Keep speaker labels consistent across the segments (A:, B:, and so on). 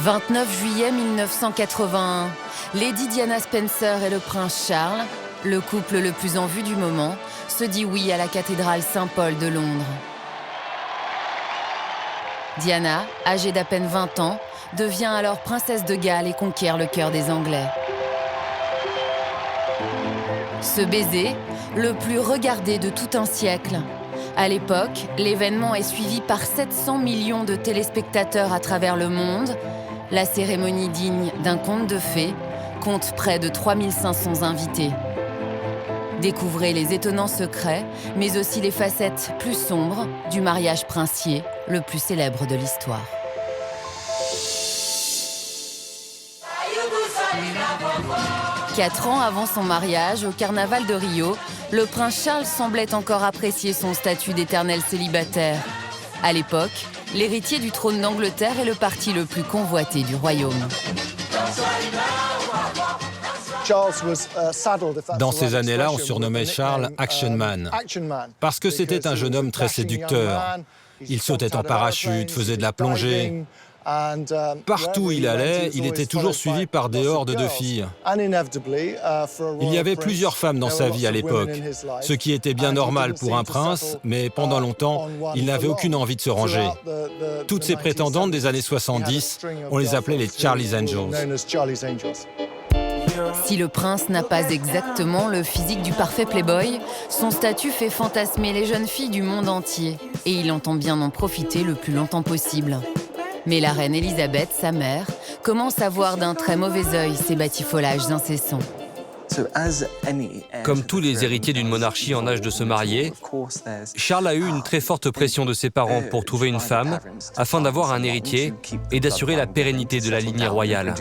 A: 29 juillet 1981, Lady Diana Spencer et le prince Charles, le couple le plus en vue du moment, se dit oui à la cathédrale Saint-Paul de Londres. Diana, âgée d'à peine 20 ans, devient alors princesse de Galles et conquiert le cœur des Anglais. Ce baiser, le plus regardé de tout un siècle. À l'époque, l'événement est suivi par 700 millions de téléspectateurs à travers le monde. La cérémonie digne d'un conte de fées compte près de 3500 invités. Découvrez les étonnants secrets, mais aussi les facettes plus sombres du mariage princier, le plus célèbre de l'histoire. Quatre ans avant son mariage, au carnaval de Rio, le prince Charles semblait encore apprécier son statut d'éternel célibataire. À l'époque, l'héritier du trône d'Angleterre est le parti le plus convoité du royaume.
B: Dans ces années-là, on surnommait Charles Action Man, parce que c'était un jeune homme très séducteur. Il sautait en parachute, faisait de la plongée. Partout où il allait, il était toujours suivi par des hordes de filles. Il y avait plusieurs femmes dans sa vie à l'époque, ce qui était bien normal pour un prince, mais pendant longtemps, il n'avait aucune envie de se ranger. Toutes ces prétendantes des années 70, on les appelait les Charlie's Angels.
A: Si le prince n'a pas exactement le physique du parfait playboy, son statut fait fantasmer les jeunes filles du monde entier, et il entend bien en profiter le plus longtemps possible. Mais la reine Élisabeth, sa mère, commence à voir d'un très mauvais œil ces batifolages incessants.
C: Comme tous les héritiers d'une monarchie en âge de se marier, Charles a eu une très forte pression de ses parents pour trouver une femme afin d'avoir un héritier et d'assurer la pérennité de la lignée royale.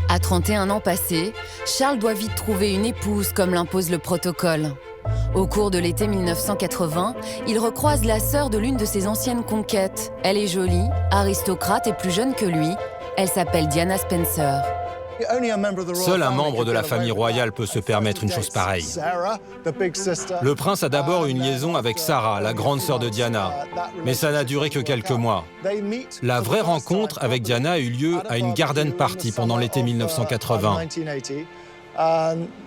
A: À 31 ans passés, Charles doit vite trouver une épouse comme l'impose le protocole. Au cours de l'été 1980, il recroise la sœur de l'une de ses anciennes conquêtes. Elle est jolie, aristocrate et plus jeune que lui. Elle s'appelle Diana Spencer.
B: Seul un membre de la famille royale peut se permettre une chose pareille. Le prince a d'abord eu une liaison avec Sarah, la grande sœur de Diana, mais ça n'a duré que quelques mois. La vraie rencontre avec Diana a eu lieu à une garden party pendant l'été 1980.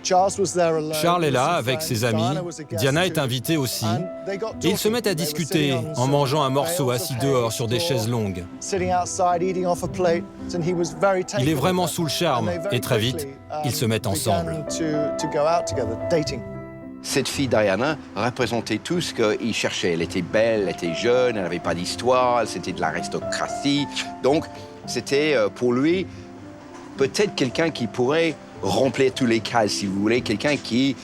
B: Charles est là avec ses amis, Diana est invitée aussi, et ils se mettent à discuter en mangeant un morceau assis dehors sur des chaises longues. Il est vraiment sous le charme, et très vite, ils se mettent ensemble.
D: Cette fille Diana représentait tout ce qu'il cherchait. Elle était belle, elle était jeune, elle n'avait pas d'histoire, c'était de l'aristocratie. Donc, c'était pour lui peut-être quelqu'un qui pourrait remplir tous les cases, si vous voulez, quelqu'un qui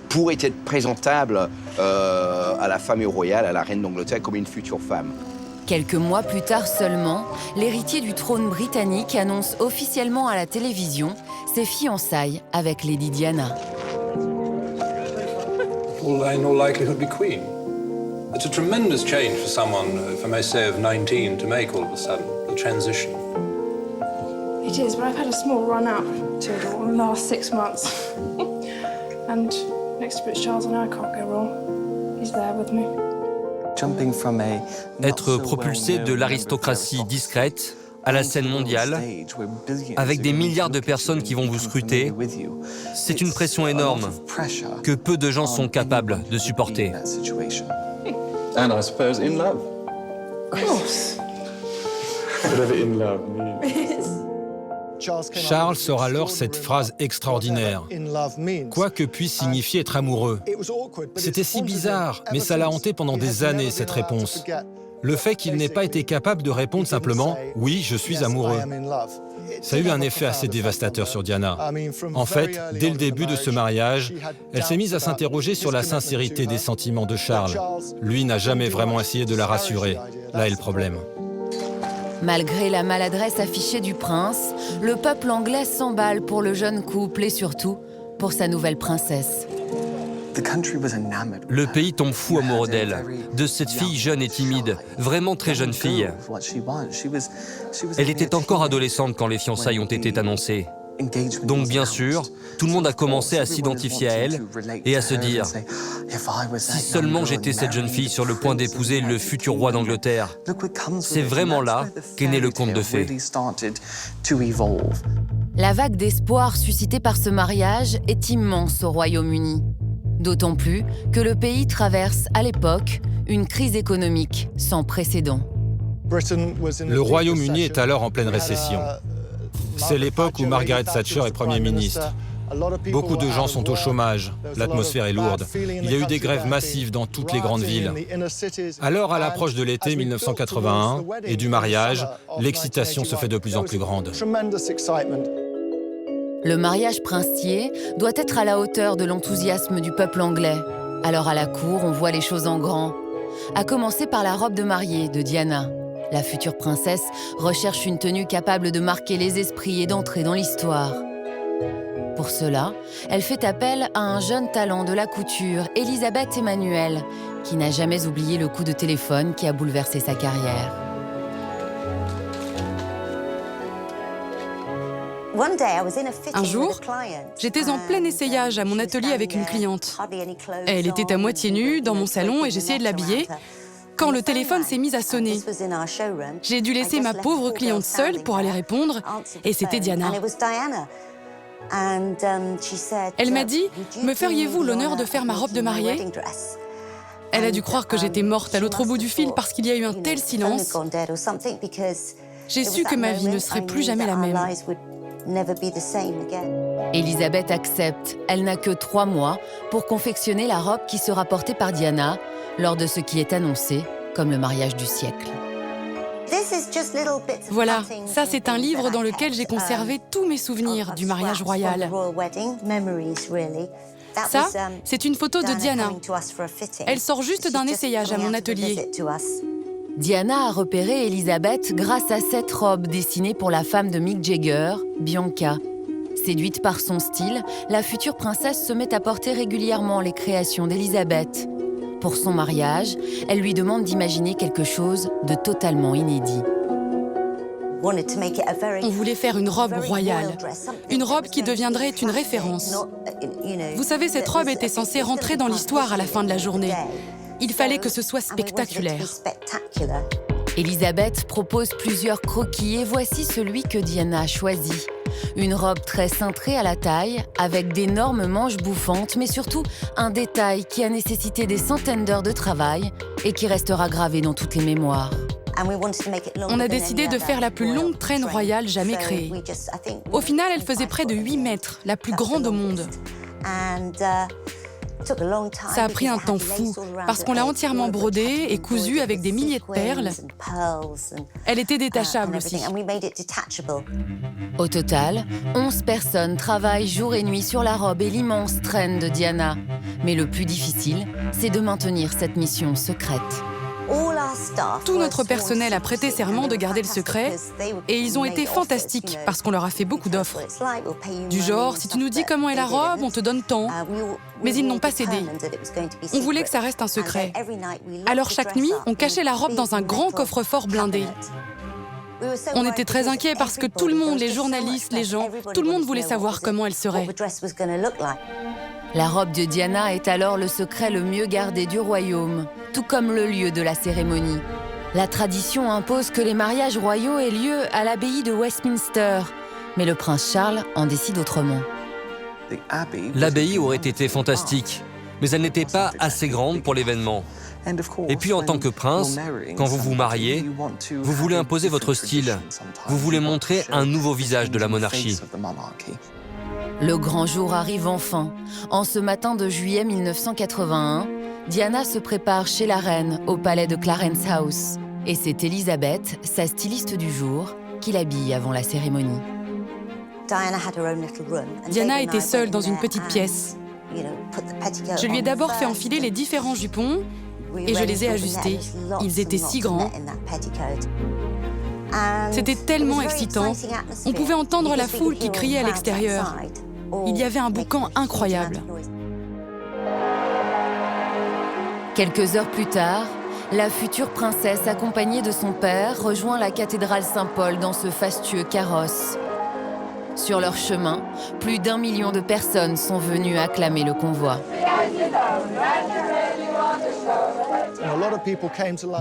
D: pourrait être présentable à la famille royale, à la reine d'Angleterre, comme une future femme.
A: Quelques mois plus tard seulement, l'héritier du trône britannique annonce officiellement à la télévision ses fiançailles avec Lady Diana.
E: Will in all likelihood be queen? It's a tremendous change for someone, if I may say, of 19 to make all of a sudden, the transition.
F: It is, but I've had a small run-up to it all in the last 6 months. And next to Prince Charles, I know I can't go wrong. He's there with me.
C: Être propulsé de l'aristocratie discrète à la scène mondiale, avec des milliards de personnes qui vont vous scruter, c'est une pression énorme que peu de gens sont capables de supporter.
E: And I suppose in love.
F: Of course.
E: Whatever in love means.
B: Charles sort alors cette phrase extraordinaire. Quoi que puisse signifier être amoureux. C'était si bizarre, mais ça l'a hanté pendant des années, cette réponse. Le fait qu'il n'ait pas été capable de répondre simplement « Oui, je suis amoureux ». Ça a eu un effet assez dévastateur sur Diana. En fait, dès le début de ce mariage, elle s'est mise à s'interroger sur la sincérité des sentiments de Charles. Lui n'a jamais vraiment essayé de la rassurer. Là est le problème.
A: Malgré la maladresse affichée du prince, le peuple anglais s'emballe pour le jeune couple et surtout pour sa nouvelle princesse.
C: Le pays tombe fou amoureux d'elle, de cette fille jeune et timide, vraiment très jeune fille. Elle était encore adolescente quand les fiançailles ont été annoncées. Donc bien sûr, tout le monde a commencé à s'identifier à elle et à se dire « Si seulement j'étais cette jeune fille sur le point d'épouser le futur roi d'Angleterre ». C'est vraiment là qu'est né le conte de fées.
A: La vague d'espoir suscitée par ce mariage est immense au Royaume-Uni. D'autant plus que le pays traverse à l'époque une crise économique sans précédent.
B: Le Royaume-Uni est alors en pleine récession. C'est l'époque où Margaret Thatcher est Premier ministre. Beaucoup de gens sont au chômage, l'atmosphère est lourde. Il y a eu des grèves massives dans toutes les grandes villes. Alors, à l'approche de l'été 1981 et du mariage, l'excitation se fait de plus en plus grande.
A: Le mariage princier doit être à la hauteur de l'enthousiasme du peuple anglais. Alors à la cour, on voit les choses en grand. À commencer par la robe de mariée de Diana. La future princesse recherche une tenue capable de marquer les esprits et d'entrer dans l'histoire. Pour cela, elle fait appel à un jeune talent de la couture, Elisabeth Emmanuel, qui n'a jamais oublié le coup de téléphone qui a bouleversé sa carrière.
G: Un jour, j'étais en plein essayage à mon atelier avec une cliente. Elle était à moitié nue dans mon salon et j'essayais de l'habiller quand le téléphone s'est mis à sonner. J'ai dû laisser ma pauvre cliente seule pour aller répondre et c'était Diana. Elle m'a dit « Me feriez-vous l'honneur de faire ma robe de mariée ?» Elle a dû croire que j'étais morte à l'autre bout du fil parce qu'il y a eu un tel silence. J'ai su que ma vie ne serait plus jamais la même.
A: Elisabeth accepte. Elle n'a que 3 mois pour confectionner la robe qui sera portée par Diana lors de ce qui est annoncé comme le mariage du siècle.
G: Voilà, ça c'est un livre dans lequel j'ai conservé tous mes souvenirs du mariage royal. Ça, c'est une photo de Diana. Elle sort juste d'un essayage à mon atelier.
A: Diana a repéré Elisabeth grâce à cette robe dessinée pour la femme de Mick Jagger, Bianca. Séduite par son style, la future princesse se met à porter régulièrement les créations d'Elisabeth. Pour son mariage, elle lui demande d'imaginer quelque chose de totalement inédit.
G: On voulait faire une robe royale, une robe qui deviendrait une référence. Vous savez, cette robe était censée rentrer dans l'histoire à la fin de la journée. Il fallait que ce soit spectaculaire.
A: Elisabeth propose plusieurs croquis et voici celui que Diana a choisi. Une robe très cintrée à la taille, avec d'énormes manches bouffantes, mais surtout un détail qui a nécessité des centaines d'heures de travail et qui restera gravé dans toutes les mémoires.
G: On a décidé de faire la plus longue traîne royale jamais créée. Au final, elle faisait près de 8 mètres, la plus grande au monde. Ça a pris un temps fou, parce qu'on l'a entièrement brodée et cousue avec des milliers de perles. Elle était détachable aussi.
A: Au total, 11 personnes travaillent jour et nuit sur la robe et l'immense traîne de Diana. Mais le plus difficile, c'est de maintenir cette mission secrète.
G: Tout notre personnel a prêté serment de garder le secret et ils ont été fantastiques parce qu'on leur a fait beaucoup d'offres. Du genre, si tu nous dis comment est la robe, on te donne tant. Mais ils n'ont pas cédé. On voulait que ça reste un secret. Alors chaque nuit, on cachait la robe dans un grand coffre-fort blindé. On était très inquiets parce que tout le monde, les journalistes, les gens, tout le monde voulait savoir comment elle serait.
A: La robe de Diana est alors le secret le mieux gardé du royaume, tout comme le lieu de la cérémonie. La tradition impose que les mariages royaux aient lieu à l'abbaye de Westminster, mais le prince Charles en décide autrement.
C: L'abbaye aurait été fantastique, mais elle n'était pas assez grande pour l'événement. Et puis en tant que prince, quand vous vous mariez, vous voulez imposer votre style. Vous voulez montrer un nouveau visage de la monarchie.
A: Le grand jour arrive enfin. En ce matin de juillet 1981, Diana se prépare chez la reine au palais de Clarence House. Et c'est Elisabeth, sa styliste du jour, qui l'habille avant la cérémonie.
G: Diana était seule dans une petite pièce. Je lui ai d'abord fait enfiler les différents jupons et je les ai ajustés. Ils étaient si grands. C'était tellement excitant. On pouvait entendre la foule qui criait à l'extérieur. Il y avait un boucan incroyable.
A: Quelques heures plus tard, la future princesse, accompagnée de son père, rejoint la cathédrale Saint-Paul dans ce fastueux carrosse. Sur leur chemin, plus d'1 million de personnes sont venues acclamer le convoi.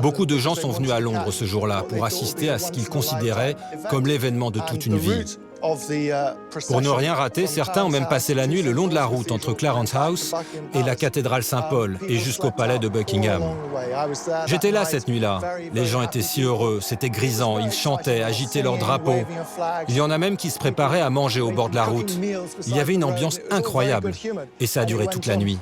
B: Beaucoup de gens sont venus à Londres ce jour-là pour assister à ce qu'ils considéraient comme l'événement de toute une vie. Pour ne rien rater, certains ont même passé la nuit le long de la route entre Clarence House et la cathédrale Saint-Paul et jusqu'au palais de Buckingham. J'étais là cette nuit-là. Les gens étaient si heureux, c'était grisant, ils chantaient, agitaient leurs drapeaux. Il y en a même qui se préparaient à manger au bord de la route. Il y avait une ambiance incroyable et ça a duré toute la nuit.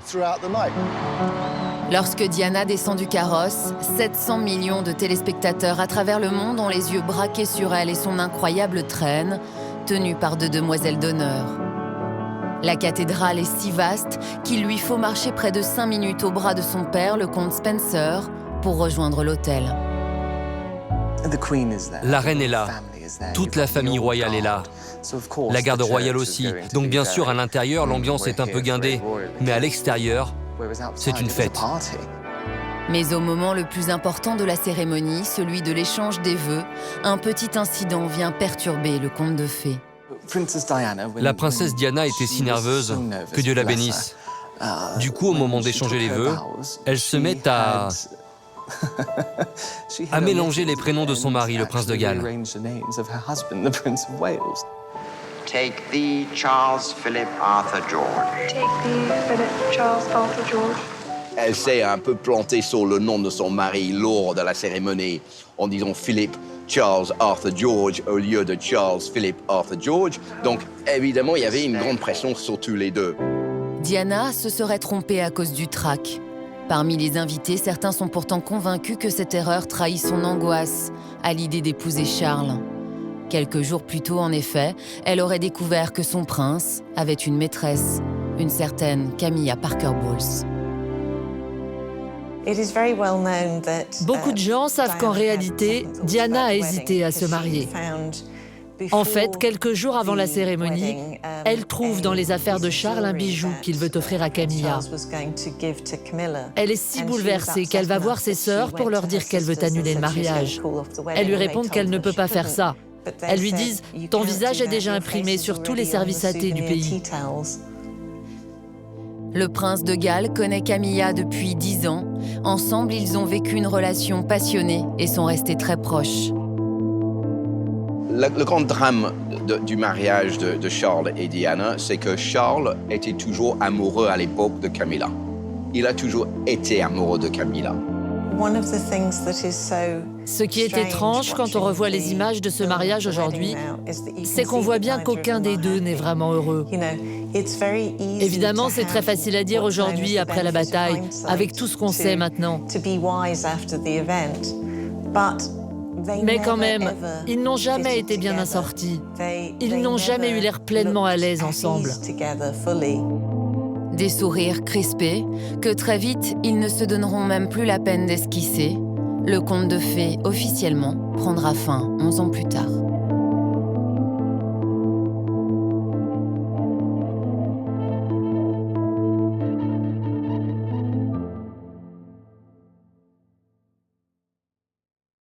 A: Lorsque Diana descend du carrosse, 700 millions de téléspectateurs à travers le monde ont les yeux braqués sur elle et son incroyable traîne, tenue par 2 demoiselles d'honneur. La cathédrale est si vaste qu'il lui faut marcher près de 5 minutes au bras de son père, le comte Spencer, pour rejoindre l'hôtel.
C: La reine est là. Toute la famille royale est là. La garde royale aussi. Donc bien sûr, à l'intérieur, l'ambiance est un peu guindée. Mais à l'extérieur, c'est une fête.
A: Mais au moment le plus important de la cérémonie, celui de l'échange des vœux, un petit incident vient perturber le conte de fées.
C: La princesse Diana était si nerveuse, que Dieu la bénisse. Du coup, au moment d'échanger les vœux, elle se met à mélanger les prénoms de son mari, le prince de Galles.
H: Take thee, Charles Philip Arthur George.
F: Take thee, Philip Charles Arthur George.
D: Elle s'est un peu plantée sur le nom de son mari lors de la cérémonie en disant Philip Charles Arthur George au lieu de Charles Philip Arthur George. Donc évidemment, il y avait une grande pression sur tous les deux.
A: Diana se serait trompée à cause du trac. Parmi les invités, certains sont pourtant convaincus que cette erreur trahit son angoisse à l'idée d'épouser Charles. Quelques jours plus tôt, en effet, elle aurait découvert que son prince avait une maîtresse, une certaine Camilla Parker Bowles.
I: Beaucoup de gens savent qu'en réalité, Diana a hésité à se marier. En fait, quelques jours avant la cérémonie, elle trouve dans les affaires de Charles un bijou qu'il veut offrir à Camilla. Elle est si bouleversée qu'elle va voir ses sœurs pour leur dire qu'elle veut annuler le mariage. Elles lui répondent qu'elle ne peut pas faire ça. Elles lui disent « Ton visage est déjà imprimé sur tous les services AT du pays ».
A: Le prince de Galles connaît Camilla depuis 10 ans. Ensemble, ils ont vécu une relation passionnée et sont restés très proches.
D: Le grand drame du mariage de Charles et Diana, c'est que Charles était toujours amoureux à l'époque de Camilla. Il a toujours été amoureux de Camilla.
I: Ce qui est étrange quand on revoit les images de ce mariage aujourd'hui, c'est qu'on voit bien qu'aucun des deux n'est vraiment heureux. Évidemment, c'est très facile à dire aujourd'hui, après la bataille, avec tout ce qu'on sait maintenant. Mais quand même, ils n'ont jamais été bien assortis. Ils n'ont jamais eu l'air pleinement à l'aise ensemble.
A: Des sourires crispés, que très vite, ils ne se donneront même plus la peine d'esquisser. Le conte de fées, officiellement, prendra fin 11 ans plus tard.